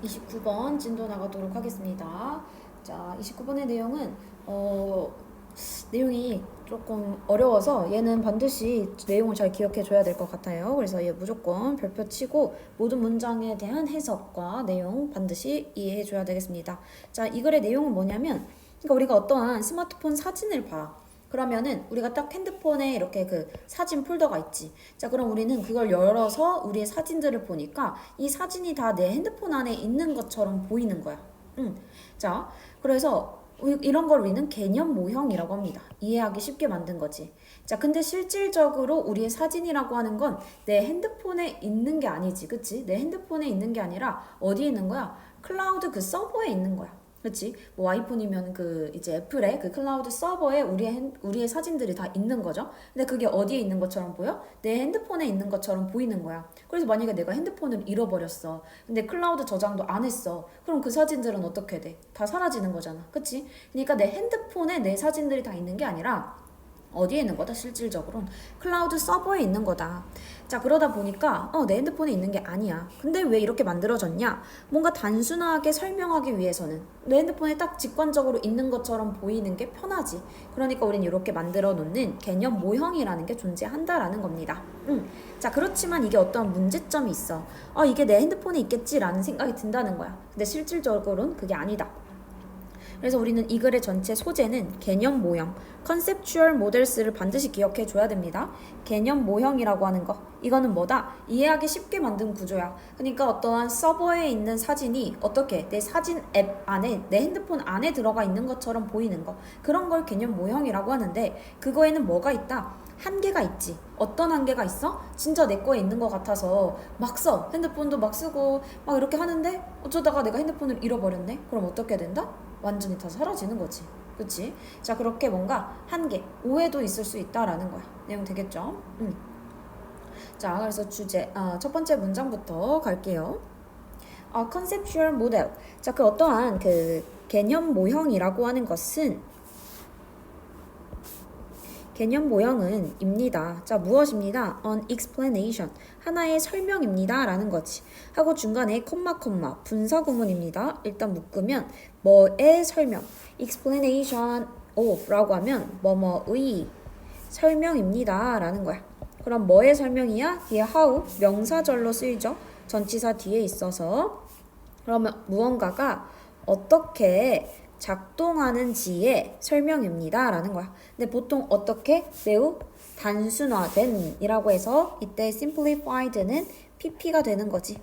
29번 진도 나가도록 하겠습니다. 자, 29번의 내용은 내용이 조금 어려워서 얘는 반드시 내용을 잘 기억해 줘야 될 것 같아요. 그래서 얘 무조건 별표 치고 모든 문장에 대한 해석과 내용 반드시 이해해 줘야 되겠습니다. 자, 이 글의 내용은 뭐냐면, 그러니까 우리가 어떠한 스마트폰 사진을 봐. 그러면은 우리가 딱 핸드폰에 이렇게 그 사진 폴더가 있지. 자, 그럼 우리는 그걸 열어서 우리의 사진들을 보니까 이 사진이 다 내 핸드폰 안에 있는 것처럼 보이는 거야. 자, 그래서 이런 걸 우리는 개념 모형이라고 합니다. 이해하기 쉽게 만든 거지. 자, 근데 실질적으로 우리의 사진이라고 하는 건 내 핸드폰에 있는 게 아니지. 그치? 내 핸드폰에 있는 게 아니라 어디에 있는 거야? 클라우드 그 서버에 있는 거야. 그렇지? 뭐 아이폰이면 그 이제 애플의 그 클라우드 서버에 우리의 사진들이 다 있는 거죠. 근데 그게 어디에 있는 것처럼 보여? 내 핸드폰에 있는 것처럼 보이는 거야. 그래서 만약에 내가 핸드폰을 잃어버렸어. 근데 클라우드 저장도 안 했어. 그럼 그 사진들은 어떻게 돼? 다 사라지는 거잖아. 그치? 그러니까 내 핸드폰에 내 사진들이 다 있는 게 아니라 어디에 있는 거다? 실질적으로는 클라우드 서버에 있는 거다. 자, 그러다 보니까 내 핸드폰에 있는 게 아니야. 근데 왜 이렇게 만들어졌냐? 뭔가 단순하게 설명하기 위해서는 내 핸드폰에 딱 직관적으로 있는 것처럼 보이는 게 편하지. 그러니까 우린 이렇게 만들어 놓는 개념 모형이라는 게 존재한다라는 겁니다. 자, 그렇지만 이게 어떤 문제점이 있어. 이게 내 핸드폰에 있겠지라는 생각이 든다는 거야. 근데 실질적으로는 그게 아니다. 그래서 우리는 이 글의 전체 소재는 개념 모형, 컨셉추얼 모델스를 반드시 기억해 줘야 됩니다. 개념 모형이라고 하는 거, 이거는 뭐다? 이해하기 쉽게 만든 구조야. 그러니까 어떠한 서버에 있는 사진이 어떻게 내 사진 앱 안에, 내 핸드폰 안에 들어가 있는 것처럼 보이는 거, 그런 걸 개념 모형이라고 하는데, 그거에는 뭐가 있다? 한계가 있지. 어떤 한계가 있어? 진짜 내 거에 있는 것 같아서 막 써. 핸드폰도 막 쓰고 막 이렇게 하는데 어쩌다가 내가 핸드폰을 잃어버렸네? 그럼 어떻게 된다? 완전히 다 사라지는 거지. 그치? 자, 그렇게 뭔가 한계, 오해도 있을 수 있다라는 거야. 내용 되겠죠? 자, 그래서 첫 번째 문장부터 갈게요. conceptual model. 자, 그 어떠한 그 개념 모형이라고 하는 것은 개념 모형은 입니다. 자, 무엇입니다? An explanation. 하나의 설명입니다. 라는 거지. 하고 중간에 콤마 분사 구문입니다. 일단 묶으면 뭐의 설명. explanation of 라고 하면 뭐뭐의 설명입니다. 라는 거야. 그럼 뭐의 설명이야? 뒤에 how 명사절로 쓰이죠. 전치사 뒤에 있어서. 그러면 무언가가 어떻게 작동하는지의 설명입니다. 라는 거야. 근데 보통 어떻게? 매우 단순화된 이라고 해서 이때 simplified는 pp가 되는 거지.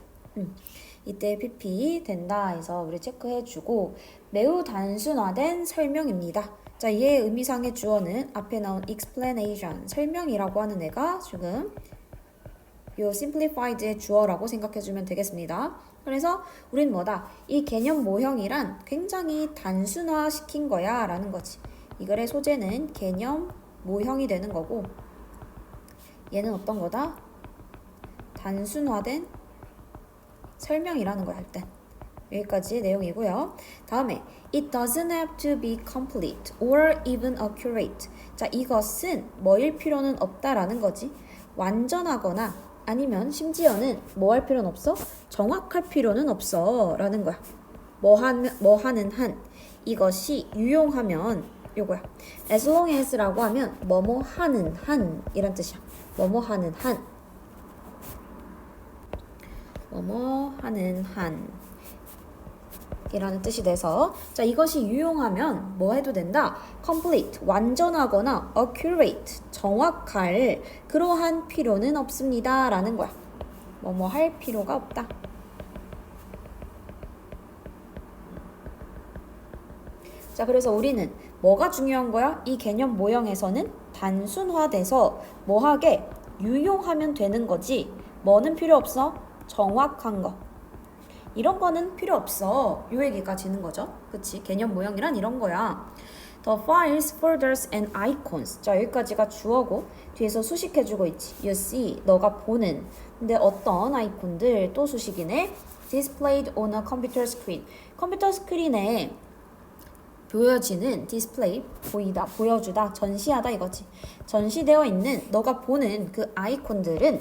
이때 pp 된다 해서 우리 체크해주고 매우 단순화된 설명입니다. 자, 얘의 의미상의 주어는 앞에 나온 explanation, 설명이라고 하는 애가 지금 요 simplified의 주어라고 생각해주면 되겠습니다. 그래서 우린 뭐다? 이 개념 모형이란 굉장히 단순화시킨 거야 라는 거지. 이 글의 소재는 개념 모형이 되는 거고 얘는 어떤 거다? 단순화된 설명이라는 거야 할 때. 여기까지의 내용이고요. 다음에 It doesn't have to be complete or even accurate. 자, 이것은 뭐일 필요는 없다라는 거지. 완전하거나 아니면 심지어는 뭐 할 필요는 없어? 정확할 필요는 없어 라는 거야. 뭐 하는 한 이것이 유용하면 요거야. as long as라고 하면 뭐뭐 하는 한 이란 뜻이야. 뭐뭐 하는 한 뭐뭐 하는 한 이라는 뜻이 돼서 자, 이것이 유용하면 뭐 해도 된다? complete, 완전하거나 accurate, 정확할 그러한 필요는 없습니다 라는 거야. 뭐뭐 할 필요가 없다. 자, 그래서 우리는 뭐가 중요한 거야? 이 개념 모형에서는 단순화돼서 뭐하게 유용하면 되는 거지. 뭐는 필요 없어? 정확한 거. 이런 거는 필요 없어. 요 얘기가 지는 거죠. 그치? 개념 모형이란 이런 거야. The files, folders, and icons. 자, 여기까지가 주어고 뒤에서 수식해주고 있지. You see, 너가 보는. 근데 어떤 아이콘들 또 수식이네. Displayed on a computer screen. 컴퓨터 스크린에 보여지는 display, 보이다, 보여주다, 전시하다 이거지. 전시되어 있는 너가 보는 그 아이콘들은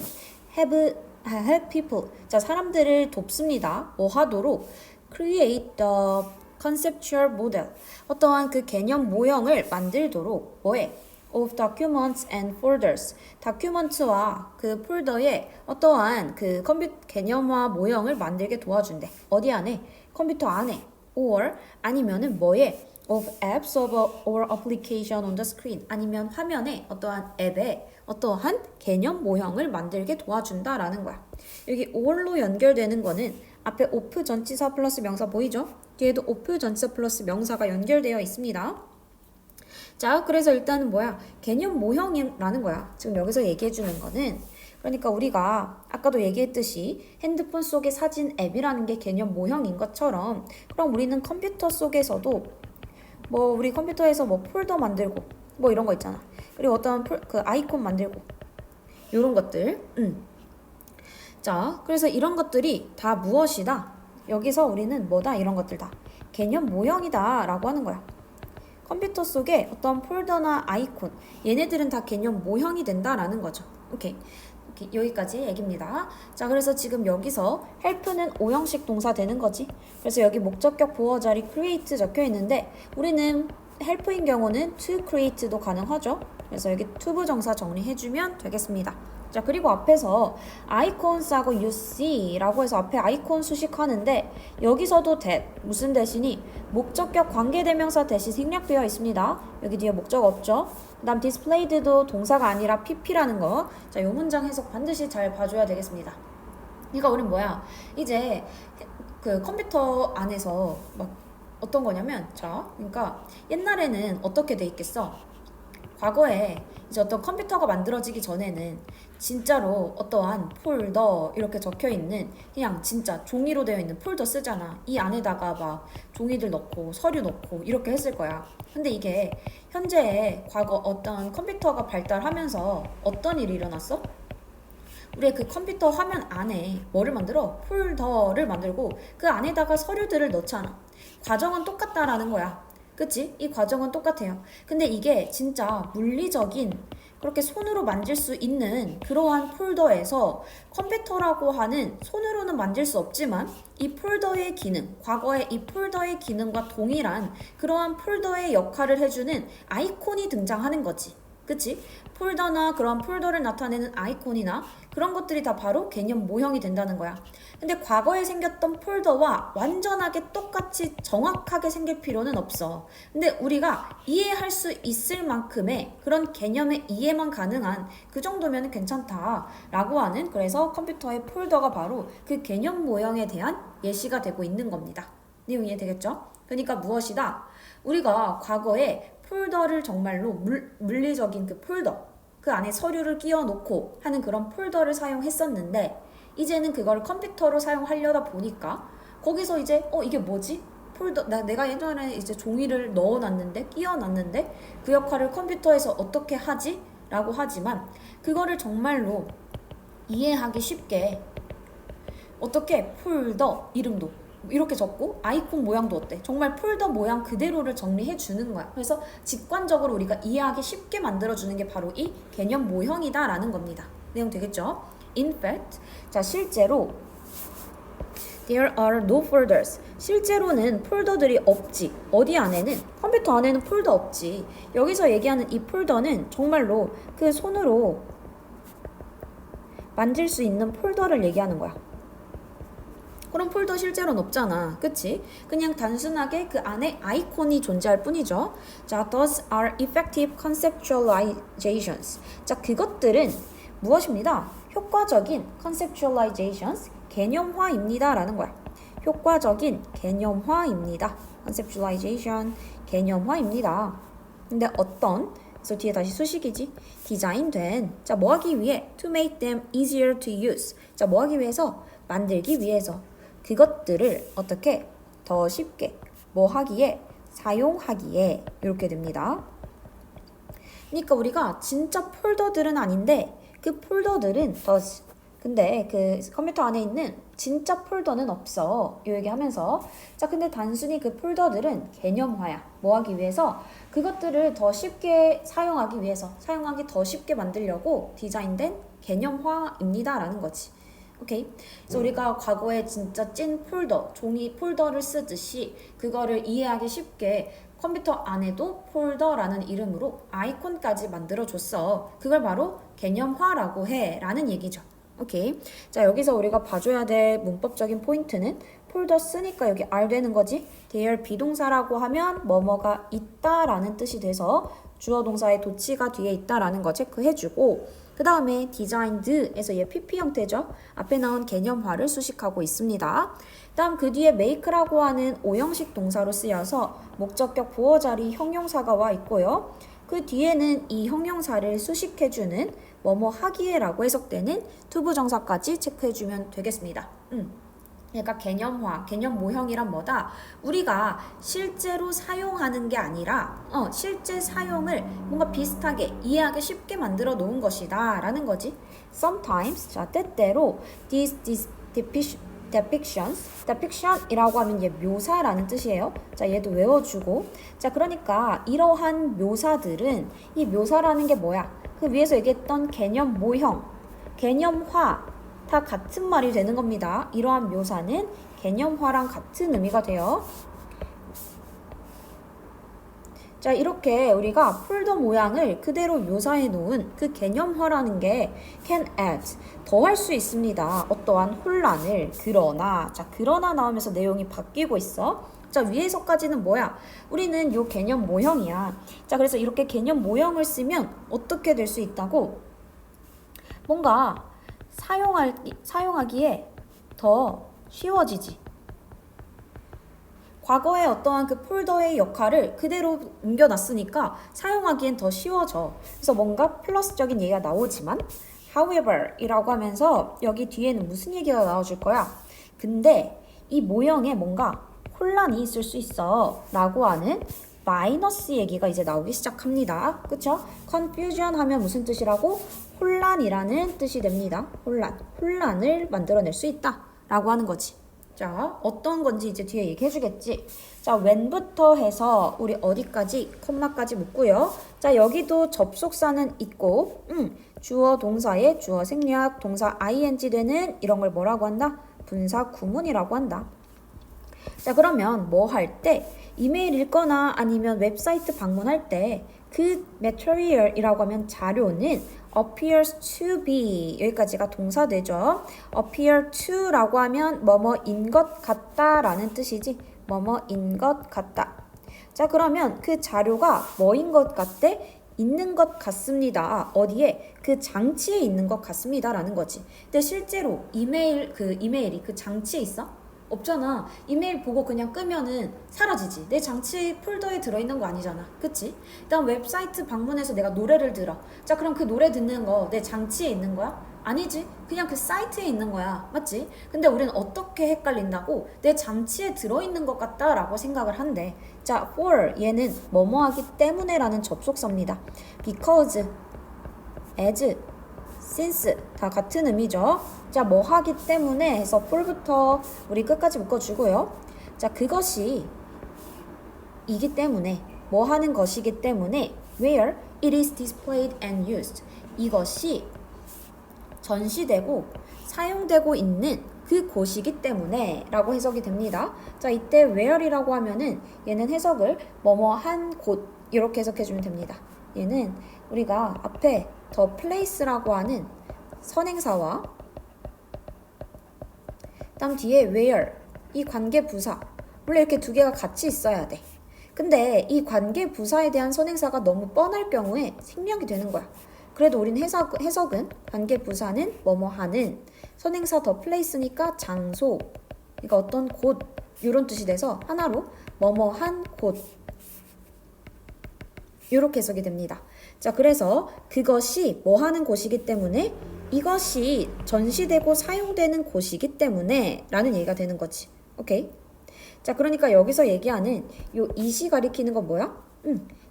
have help people. 자, 사람들을 돕습니다. 뭐 하도록? create the conceptual model. 어떠한 그 개념 모형을 만들도록 뭐해? of documents and folders. 다큐먼트와 그 폴더에 어떠한 그 컴퓨터 개념화 모형을 만들게 도와준대. 어디 안에? 컴퓨터 안에. or 아니면은 뭐에? of apps or application on the screen. 아니면 화면에 어떠한 앱에 어떠한 개념 모형을 만들게 도와준다라는 거야. 여기 or로 연결되는 거는 앞에 of 전치사 플러스 명사 보이죠? 뒤에도 of 전치사 플러스 명사가 연결되어 있습니다. 자, 그래서 일단은 뭐야? 개념 모형이라는 거야. 지금 여기서 얘기해주는 거는 그러니까 우리가 아까도 얘기했듯이 핸드폰 속의 사진 앱이라는 게 개념 모형인 것처럼 그럼 우리는 컴퓨터 속에서도 뭐 우리 컴퓨터에서 뭐 폴더 만들고 뭐 이런 거 있잖아. 그리고 어떤 그 아이콘 만들고 이런 것들. 자, 그래서 이런 것들이 다 무엇이다? 여기서 우리는 뭐다? 이런 것들 다 개념 모형이다 라고 하는 거야. 컴퓨터 속에 어떤 폴더나 아이콘 얘네들은 다 개념 모형이 된다라는 거죠. 오케이. 여기까지 얘기입니다. 자, 그래서 지금 여기서 help는 오형식 동사 되는 거지. 그래서 여기 목적격 보어 자리 create 적혀 있는데 우리는 help인 경우는 to create도 가능하죠. 그래서 여기 to 부정사 정리해주면 되겠습니다. 자, 그리고 앞에서 icons하고 you see 라고 해서 앞에 아이콘 수식하는데 여기서도 that 무슨 대신이 목적격 관계대명사 대신 생략되어 있습니다. 여기 뒤에 목적 없죠. 그 다음 displayed도 동사가 아니라 pp라는 거. 자, 이 문장 해석 반드시 잘 봐줘야 되겠습니다. 그러니까 우린 뭐야? 이제 그 컴퓨터 안에서 막 어떤 거냐면 자, 그러니까 옛날에는 어떻게 돼 있겠어? 과거에 이제 어떤 컴퓨터가 만들어지기 전에는 진짜로 어떠한 폴더 이렇게 적혀 있는 그냥 진짜 종이로 되어 있는 폴더 쓰잖아. 이 안에다가 막 종이들 넣고 서류 넣고 이렇게 했을 거야. 근데 이게 현재의 과거 어떤 컴퓨터가 발달하면서 어떤 일이 일어났어? 우리의 그 컴퓨터 화면 안에 뭐를 만들어? 폴더를 만들고 그 안에다가 서류들을 넣잖아. 과정은 똑같다라는 거야. 그치? 이 과정은 똑같아요. 근데 이게 진짜 물리적인 그렇게 손으로 만질 수 있는 그러한 폴더에서 컴퓨터라고 하는 손으로는 만질 수 없지만 이 폴더의 기능, 과거의 이 폴더의 기능과 동일한 그러한 폴더의 역할을 해주는 아이콘이 등장하는 거지. 그치? 폴더나 그런 폴더를 나타내는 아이콘이나 그런 것들이 다 바로 개념 모형이 된다는 거야. 근데 과거에 생겼던 폴더와 완전하게 똑같이 정확하게 생길 필요는 없어. 근데 우리가 이해할 수 있을 만큼의 그런 개념의 이해만 가능한 그 정도면 괜찮다라고 하는 그래서 컴퓨터의 폴더가 바로 그 개념 모형에 대한 예시가 되고 있는 겁니다. 내용 이해되겠죠? 그러니까 무엇이다? 우리가 과거에 폴더를 정말로 물리적인 그 폴더 그 안에 서류를 끼워 놓고 하는 그런 폴더를 사용했었는데 이제는 그걸 컴퓨터로 사용하려다 보니까 거기서 이제 이게 뭐지? 폴더 내가 예전에 이제 종이를 넣어놨는데 끼워놨는데 그 역할을 컴퓨터에서 어떻게 하지? 라고 하지만 그거를 정말로 이해하기 쉽게 어떻게 폴더 이름도 이렇게 적고 아이콘 모양도 어때? 정말 폴더 모양 그대로를 정리해 주는 거야. 그래서 직관적으로 우리가 이해하기 쉽게 만들어 주는 게 바로 이 개념 모형이다 라는 겁니다. 내용 되겠죠? In fact, 자 실제로 there are no folders. 실제로는 폴더들이 없지. 어디 안에는? 컴퓨터 안에는 폴더 없지. 여기서 얘기하는 이 폴더는 정말로 그 손으로 만질 수 있는 폴더를 얘기하는 거야. 그럼 폴더 실제로는 없잖아. 그치? 그냥 단순하게 그 안에 아이콘이 존재할 뿐이죠. 자, those are effective conceptualizations. 자, 그것들은 무엇입니다? 효과적인 conceptualizations, 개념화입니다. 라는 거야. 효과적인 개념화입니다. conceptualization, 개념화입니다. 근데 어떤? 그래서 뒤에 다시 수식이지. 디자인된. 자, 뭐 하기 위해? To make them easier to use. 자, 뭐 하기 위해서? 만들기 위해서. 그것들을 어떻게 더 쉽게 뭐 하기에 사용하기에 이렇게 됩니다. 그러니까 우리가 진짜 폴더들은 아닌데 그 폴더들은 근데 그 컴퓨터 안에 있는 진짜 폴더는 없어. 이 얘기하면서 자 근데 단순히 그 폴더들은 개념화야. 뭐 하기 위해서 그것들을 더 쉽게 사용하기 위해서 사용하기 더 쉽게 만들려고 디자인된 개념화입니다 라는 거지. 오케이. 그래서 우리가 과거에 진짜 찐 폴더, 종이 폴더를 쓰듯이 그거를 이해하기 쉽게 컴퓨터 안에도 폴더라는 이름으로 아이콘까지 만들어줬어. 그걸 바로 개념화라고 해. 라는 얘기죠. 오케이. 자, 여기서 우리가 봐줘야 될 문법적인 포인트는 폴더 쓰니까 여기 R 되는 거지. 대열 비동사라고 하면 뭐뭐가 있다라는 뜻이 돼서 주어 동사의 도치가 뒤에 있다라는 거 체크해주고 그 다음에 designed에서 얘 PP 형태죠. 앞에 나온 개념화를 수식하고 있습니다. 다음 그 뒤에 make라고 하는 오형식 동사로 쓰여서 목적격 보어 자리 형용사가 와 있고요. 그 뒤에는 이 형용사를 수식해주는 뭐뭐 하기에라고 해석되는 투부정사까지 체크해주면 되겠습니다. 그러니까 개념화, 개념 모형이란 뭐다? 우리가 실제로 사용하는 게 아니라 실제 사용을 뭔가 비슷하게 이해하기 쉽게 만들어 놓은 것이다 라는 거지. Sometimes, 자 때때로 these depiction이라고 하면 얘 묘사라는 뜻이에요. 자 얘도 외워주고 자 그러니까 이러한 묘사들은 이 묘사라는 게 뭐야? 그 위에서 얘기했던 개념 모형, 개념화 다 같은 말이 되는 겁니다. 이러한 묘사는 개념화랑 같은 의미가 돼요. 자 이렇게 우리가 폴더 모양을 그대로 묘사해 놓은 그 개념화라는 게 can add 더할 수 있습니다. 어떠한 혼란을 그러나 나오면서 내용이 바뀌고 있어. 자 위에서까지는 뭐야? 우리는 요 개념 모형이야. 자 그래서 이렇게 개념 모형을 쓰면 어떻게 될 수 있다고? 뭔가 사용하기에 더 쉬워지지. 과거에 어떠한 그 폴더의 역할을 그대로 옮겨놨으니까 사용하기엔 더 쉬워져. 그래서 뭔가 플러스적인 얘기가 나오지만 however 이라고 하면서 여기 뒤에는 무슨 얘기가 나와줄 거야? 근데 이 모형에 뭔가 혼란이 있을 수 있어 라고 하는 마이너스 얘기가 이제 나오기 시작합니다. 그쵸? confusion 하면 무슨 뜻이라고? 혼란이라는 뜻이 됩니다. 혼란을 만들어낼 수 있다 라고 하는 거지. 자 어떤 건지 이제 뒤에 얘기해 주겠지. 자 when부터 해서 우리 어디까지 콤마까지 묶고요. 자 여기도 접속사는 있고 주어 동사에 주어 생략 동사 ing 되는 이런 걸 뭐라고 한다? 분사 구문이라고 한다. 자 그러면 뭐 할 때 이메일 읽거나 아니면 웹사이트 방문할 때 그 material이라고 하면 자료는 appears to be 여기까지가 동사되죠. appear to라고 하면 뭐뭐인 것 같다라는 뜻이지. 뭐뭐인 것 같다. 자 그러면 그 자료가 뭐인 것 같대? 있는 것 같습니다. 어디에? 그 장치에 있는 것 같습니다 라는 거지. 근데 실제로 이메일이 그 장치에 있어? 없잖아. 이메일 보고 그냥 끄면은 사라지지. 내 장치 폴더에 들어있는 거 아니잖아. 그치? 일단 웹사이트 방문해서 내가 노래를 들어. 자 그럼 그 노래 듣는 거 내 장치에 있는 거야? 아니지. 그냥 그 사이트에 있는 거야. 맞지? 근데 우리는 어떻게 헷갈린다고? 내 장치에 들어있는 것 같다 라고 생각을 한대. 자 for 얘는 뭐뭐 하기 때문에 라는 접속사입니다. because, as, since 다 같은 의미죠. 자, 뭐 하기 때문에 해서 for부터 우리 끝까지 묶어주고요. 자, 그것이 이기 때문에 뭐 하는 것이기 때문에 where it is displayed and used 이것이 전시되고 사용되고 있는 그 곳이기 때문에 라고 해석이 됩니다. 자, 이때 where이라고 하면은 얘는 해석을 뭐뭐 한 곳 이렇게 해석해주면 됩니다. 얘는 우리가 앞에 the place라고 하는 선행사와 다음 뒤에 where 이 관계 부사 원래 이렇게 두 개가 같이 있어야 돼. 근데 이 관계 부사에 대한 선행사가 너무 뻔할 경우에 생략이 되는 거야. 그래도 우린 해석은 관계 부사는 뭐뭐 하는 선행사 the place니까 장소 그러니까 어떤 곳 이런 뜻이 돼서 하나로 뭐뭐 한 곳 이렇게 해석이 됩니다. 자 그래서 그것이 뭐 하는 곳이기 때문에 이것이 전시되고 사용되는 곳이기 때문에 라는 얘기가 되는 거지. 오케이? 자 그러니까 여기서 얘기하는 요 이시 가리키는 건 뭐야?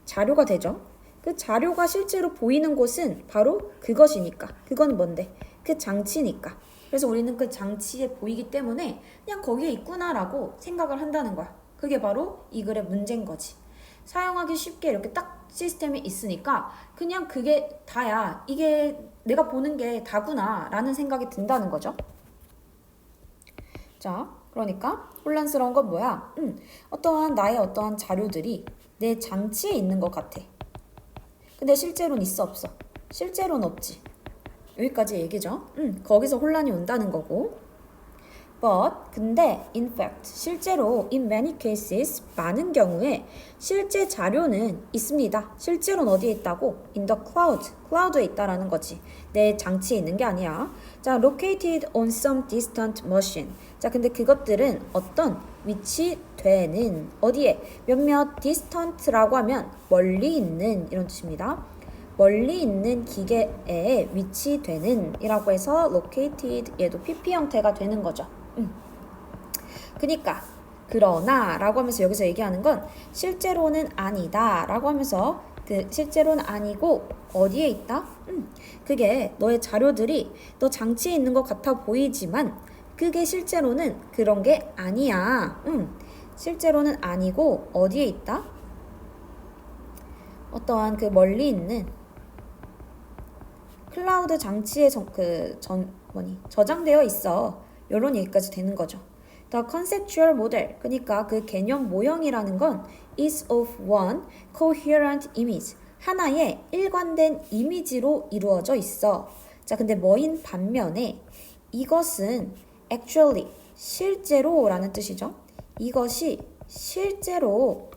자료가 되죠. 그 자료가 실제로 보이는 곳은 바로 그것이니까. 그건 뭔데? 그 장치니까. 그래서 우리는 그 장치에 보이기 때문에 그냥 거기에 있구나라고 생각을 한다는 거야. 그게 바로 이 글의 문제인 거지. 사용하기 쉽게 이렇게 딱 시스템이 있으니까 그냥 그게 다야. 이게 내가 보는 게 다구나 라는 생각이 든다는 거죠. 자, 그러니까 혼란스러운 건 뭐야? 어떠한 나의 어떠한 자료들이 내 장치에 있는 것 같아. 근데 실제로는 있어 없어? 실제로는 없지. 여기까지 얘기죠. 거기서 혼란이 온다는 거고. But 근데 in fact 실제로 in many cases 많은 경우에 실제 자료는 있습니다. 실제로는 어디에 있다고? In the cloud. cloud에 있다라는 거지. 내 장치에 있는 게 아니야. 자, located on some distant machine. 자, 근데 그것들은 어떤 위치되는 어디에 몇몇 distant라고 하면 멀리 있는 이런 뜻입니다. 멀리 있는 기계에 위치되는 이라고 해서 located 얘도 PP 형태가 되는 거죠. 그니까 그러나 라고 하면서 여기서 얘기하는 건 실제로는 아니다 라고 하면서 그 실제로는 아니고 어디에 있다? 그게 너의 자료들이 너 장치에 있는 것 같아 보이지만 그게 실제로는 그런 게 아니야. 실제로는 아니고 어디에 있다? 어떠한 그 멀리 있는 클라우드 장치에 저장되어 있어. 이런 얘기까지 되는 거죠. The conceptual model, 그러니까 그 개념 모형이라는 건 is of one coherent image, 하나의 일관된 이미지로 이루어져 있어. 자, 근데 뭐인 반면에 이것은 actually, 실제로 라는 뜻이죠. 이것이 실제로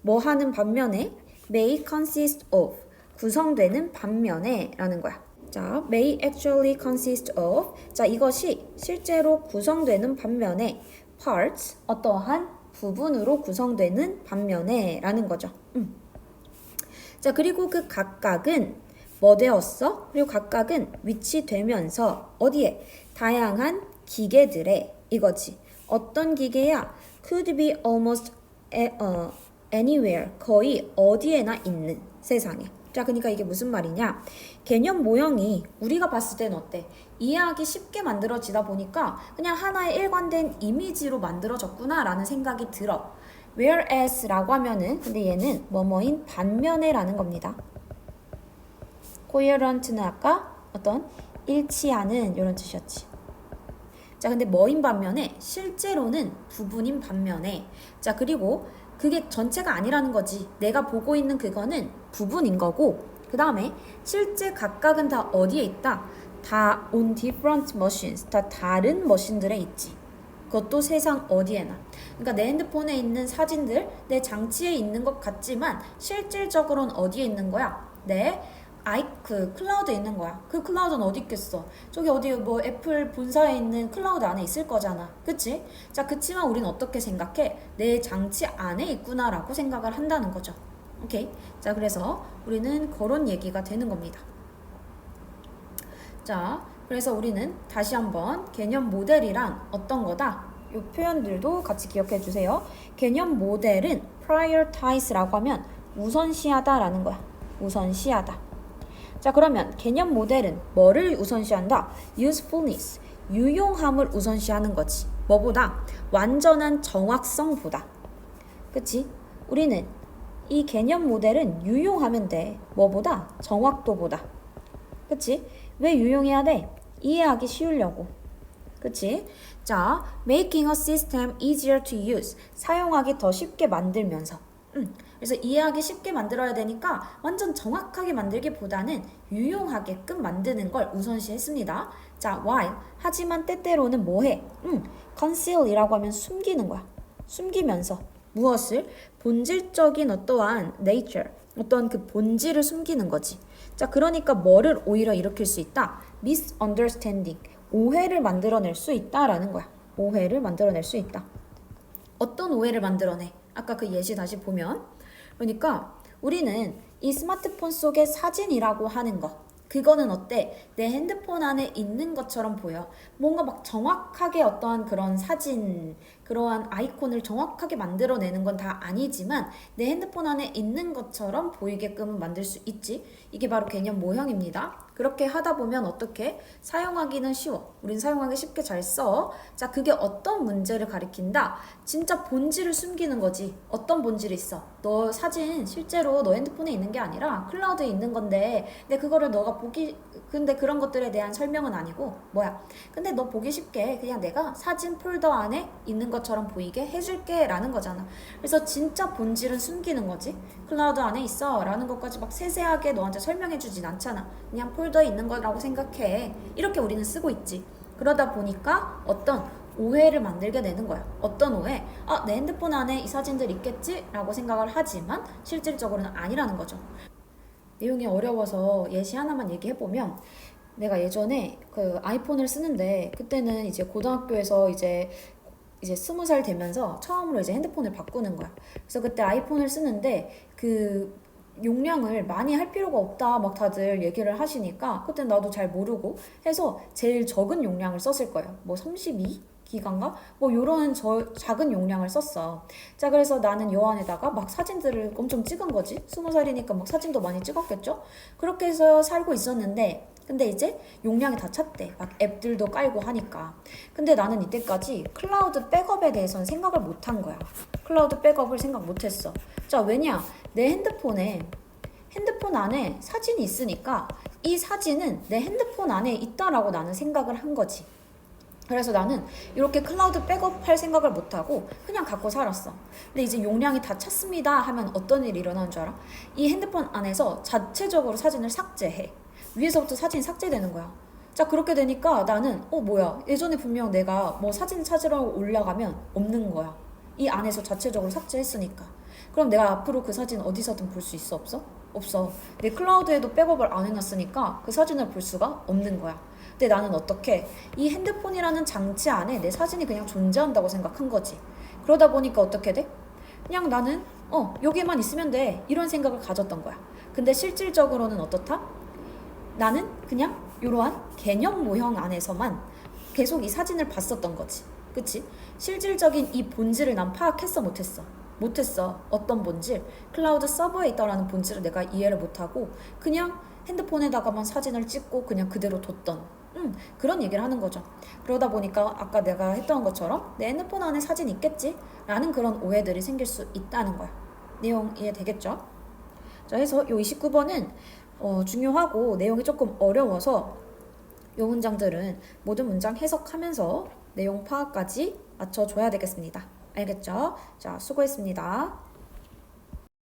뭐 하는 반면에 may consist of, 구성되는 반면에 라는 거야. 자, may actually consist of. 자, 이것이 실제로 구성되는 반면에 parts, 어떠한 부분으로 구성되는 반면에 라는 거죠. 자, 그리고 그 각각은 뭐 되었어? 그리고 각각은 위치되면서 어디에? 다양한 기계들에 이거지. 어떤 기계야? Could be almost anywhere. 거의 어디에나 있는 세상에. 자, 그러니까 이게 무슨 말이냐? 개념 모형이 우리가 봤을 때는 어때? 이해하기 쉽게 만들어지다 보니까 그냥 하나의 일관된 이미지로 만들어졌구나 라는 생각이 들어. Whereas 라고 하면은 근데 얘는 뭐뭐인 반면에 라는 겁니다. Coherent는 아까 어떤 일치하는 이런 뜻이었지. 자, 근데 뭐인 반면에 실제로는 부분인 반면에 자, 그리고 그게 전체가 아니라는 거지. 내가 보고 있는 그거는 부분인 거고 그 다음에 실제 각각은 다 어디에 있다? 다 on different machines. 다 다른 머신들에 있지. 그것도 세상 어디에나. 그러니까 내 핸드폰에 있는 사진들 내 장치에 있는 것 같지만 실질적으로는 어디에 있는 거야? 그 클라우드에 있는 거야. 그 클라우드는 어디 있겠어? 저기 어디 뭐 애플 본사에 있는 클라우드 안에 있을 거잖아. 그치? 자, 그치만 우리는 어떻게 생각해? 내 장치 안에 있구나라고 생각을 한다는 거죠. 오케이? 자, 그래서 우리는 그런 얘기가 되는 겁니다. 자, 그래서 우리는 다시 한번 개념 모델이란 어떤 거다? 이 표현들도 같이 기억해 주세요. 개념 모델은 prioritize라고 하면 우선시하다라는 거야. 우선시하다. 자, 그러면 개념 모델은 뭐를 우선시한다? usefulness, 유용함을 우선시하는 거지. 뭐보다? 완전한 정확성보다. 그치? 우리는 이 개념 모델은 유용하면 돼. 뭐보다? 정확도보다. 그치? 왜 유용해야 돼? 이해하기 쉬우려고. 그치? 자, making a system easier to use. 사용하기 더 쉽게 만들면서. 그래서 이해하기 쉽게 만들어야 되니까 완전 정확하게 만들기보다는 유용하게끔 만드는 걸 우선시했습니다. 자, while 하지만 때때로는 뭐해? conceal이라고 하면 숨기는 거야. 숨기면서 무엇을? 본질적인 어떠한 nature, 어떠한 그 본질을 숨기는 거지. 자, 그러니까 뭐를 오히려 일으킬 수 있다? misunderstanding, 오해를 만들어낼 수 있다라는 거야. 오해를 만들어낼 수 있다. 어떤 오해를 만들어내? 아까 그 예시 다시 보면 그러니까 우리는 이 스마트폰 속의 사진이라고 하는 거 그거는 어때? 내 핸드폰 안에 있는 것처럼 보여. 뭔가 막 정확하게 어떠한 그런 사진, 그러한 아이콘을 정확하게 만들어내는 건 다 아니지만 내 핸드폰 안에 있는 것처럼 보이게끔 만들 수 있지. 이게 바로 개념 모형입니다. 그렇게 하다 보면 어떻게? 사용하기는 쉬워. 우린 사용하기 쉽게 잘 써. 자, 그게 어떤 문제를 가리킨다? 진짜 본질을 숨기는 거지. 어떤 본질이 있어? 너 사진 실제로 너 핸드폰에 있는 게 아니라 클라우드에 있는 건데, 근데 그거를 너가 근데 그런 것들에 대한 설명은 아니고, 뭐야? 근데 너 보기 쉽게 그냥 내가 사진 폴더 안에 있는 것처럼 보이게 해줄게 라는 거잖아. 그래서 진짜 본질은 숨기는 거지. 클라우드 안에 있어 라는 것까지 막 세세하게 너한테 설명해 주진 않잖아. 그냥 폴더에 있는 거라고 생각해. 이렇게 우리는 쓰고 있지. 그러다 보니까 어떤 오해를 만들게 되는 거야. 어떤 오해? 아, 내 핸드폰 안에 이 사진들 있겠지? 라고 생각을 하지만 실질적으로는 아니라는 거죠. 내용이 어려워서 예시 하나만 얘기해보면, 내가 예전에 그 아이폰을 쓰는데, 그때는 이제 고등학교에서 이제 20살 되면서 처음으로 이제 핸드폰을 바꾸는 거야. 그래서 그때 아이폰을 쓰는데 그 용량을 많이 할 필요가 없다 막 다들 얘기를 하시니까 그때 나도 잘 모르고 해서 제일 적은 용량을 썼을 거예요. 뭐 32기가인가? 뭐 요런 작은 용량을 썼어. 자, 그래서 나는 요 안에다가 막 사진들을 엄청 찍은 거지. 20살이니까 막 사진도 많이 찍었겠죠? 그렇게 해서 살고 있었는데, 근데 이제 용량이 다 찼대. 막 앱들도 깔고 하니까. 근데 나는 이때까지 클라우드 백업에 대해서는 생각을 못 한 거야. 클라우드 백업을 생각 못 했어. 자, 왜냐? 내 핸드폰 안에 사진이 있으니까 이 사진은 내 핸드폰 안에 있다라고 나는 생각을 한 거지. 그래서 나는 이렇게 클라우드 백업 할 생각을 못하고 그냥 갖고 살았어. 근데 이제 용량이 다 찼습니다 하면 어떤 일이 일어나는 줄 알아? 이 핸드폰 안에서 자체적으로 사진을 삭제해. 위에서부터 사진이 삭제되는 거야. 자, 그렇게 되니까 나는 뭐야, 예전에 분명 내가 뭐 사진 찾으러 올라가면 없는 거야. 이 안에서 자체적으로 삭제했으니까. 그럼 내가 앞으로 그 사진 어디서든 볼 수 있어? 없어? 없어. 내 클라우드에도 백업을 안 해놨으니까 그 사진을 볼 수가 없는 거야. 근데 나는 어떻게 이 핸드폰이라는 장치 안에 내 사진이 그냥 존재한다고 생각한 거지. 그러다 보니까 어떻게 돼? 그냥 나는 여기에만 있으면 돼 이런 생각을 가졌던 거야. 근데 실질적으로는 어떻다? 나는 그냥 이러한 개념 모형 안에서만 계속 이 사진을 봤었던 거지. 그치? 실질적인 이 본질을 난 파악했어, 못했어? 못했어. 어떤 본질? 클라우드 서버에 있다라는 본질을 내가 이해를 못하고 그냥 핸드폰에다가만 사진을 찍고 그냥 그대로 뒀던 그런 얘기를 하는 거죠. 그러다 보니까 아까 내가 했던 것처럼 내 핸드폰 안에 사진 있겠지? 라는 그런 오해들이 생길 수 있다는 거야. 내용 이해되겠죠? 자, 해서 요 29번은 중요하고 내용이 조금 어려워서 요 문장들은 모든 문장 해석하면서 내용 파악까지 맞춰줘야 되겠습니다. 알겠죠? 자, 수고했습니다.